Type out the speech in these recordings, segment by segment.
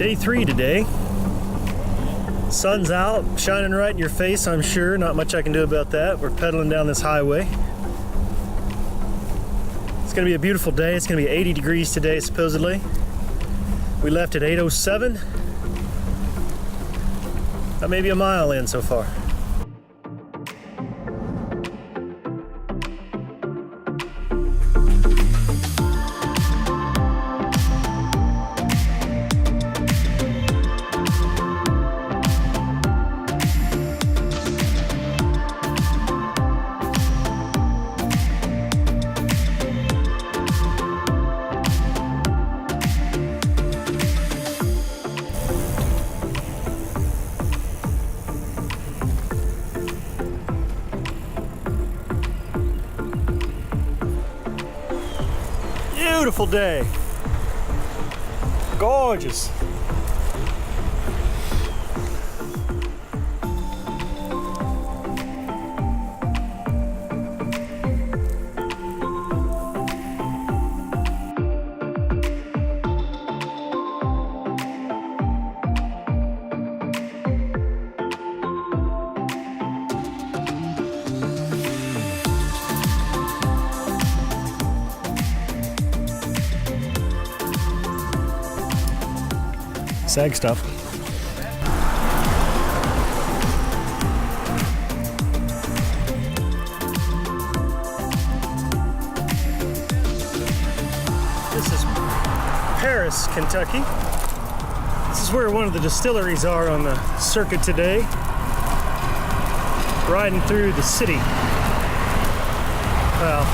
Day 3 today. Sun's out, shining right in your face, I'm sure. Not much I can do about that. We're pedaling down this highway. It's gonna be a beautiful day. It's gonna be 80 degrees today, supposedly. We left at 8:07. Maybe a mile in so far. Beautiful day. Gorgeous. Sag stuff. This is Paris, Kentucky. This is where one of the distilleries are on the circuit today. Riding through the city. Well,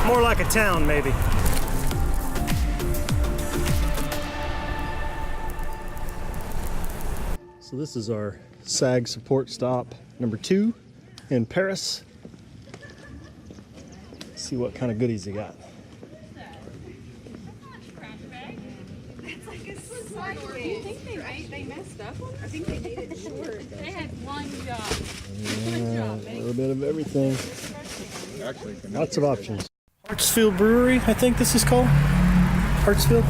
more like a town, maybe. So this is our SAG support stop number 2 in Paris. Let's see what kind of goodies they got. Do you think they messed up? I think they made it short. They had one job. Yeah, a little bit of everything. Lots of options. Hartsfield Brewery, I think this is called. Hartsfield.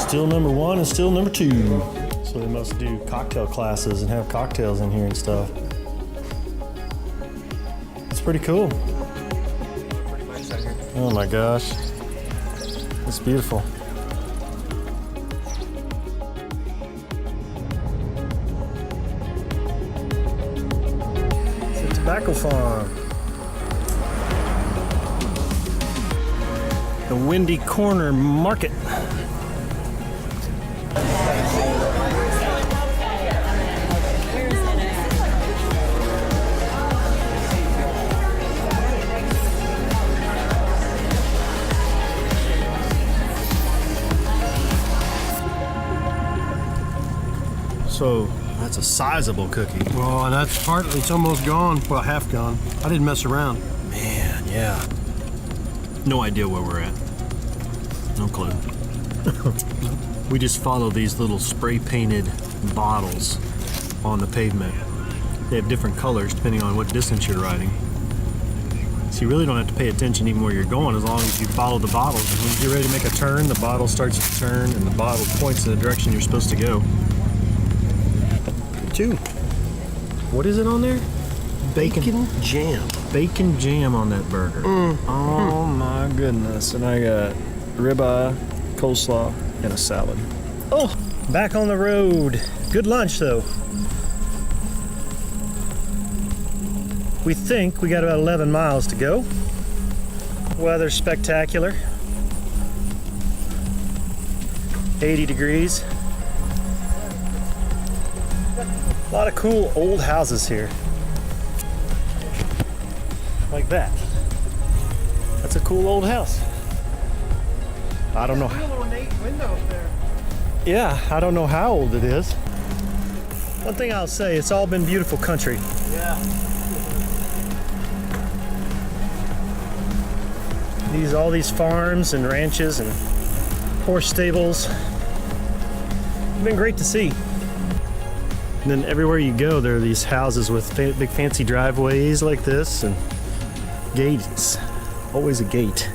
Still number 1 and still number 2. So they must do cocktail classes and have cocktails in here and stuff. It's pretty cool. Oh my gosh. It's beautiful. It's a tobacco farm. The Windy Corner Market. So that's a sizable cookie. Well, that's partly, it's almost gone. Well, half gone. I didn't mess around. Man, yeah. No idea where we're at. No clue. We just follow these little spray painted bottles on the pavement. They have different colors depending on what distance you're riding. So you really don't have to pay attention even where you're going as long as you follow the bottles. And when you're ready to make a turn, the bottle starts to turn and the bottle points in the direction you're supposed to go. 2. What is it on there? Bacon jam. Bacon jam on that burger. Oh my goodness. And I got ribeye, coleslaw, and a salad. Oh, back on the road. Good lunch though. We think we got about 11 miles to go. Weather's spectacular. 80 degrees. A lot of cool old houses here. Like that. That's a cool old house. I don't know. A little neat windows there. Yeah, I don't know how old it is. One thing I'll say, it's all been beautiful country. Yeah. All these farms and ranches and horse stables. It's been great to see. And then everywhere you go, there are these houses with big fancy driveways like this and gates. Always a gate.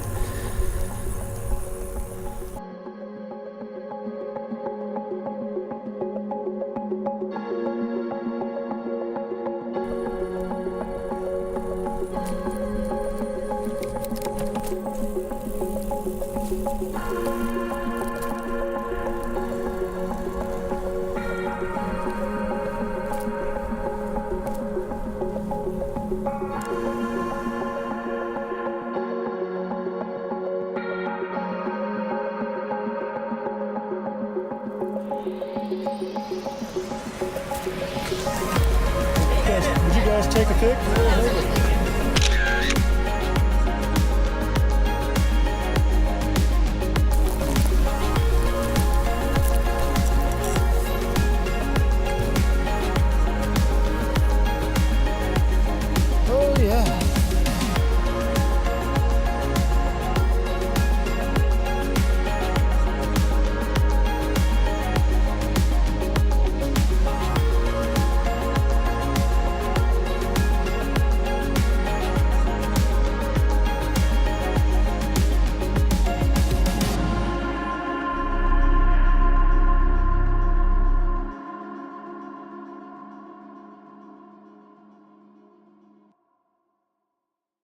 Did you guys take a pic?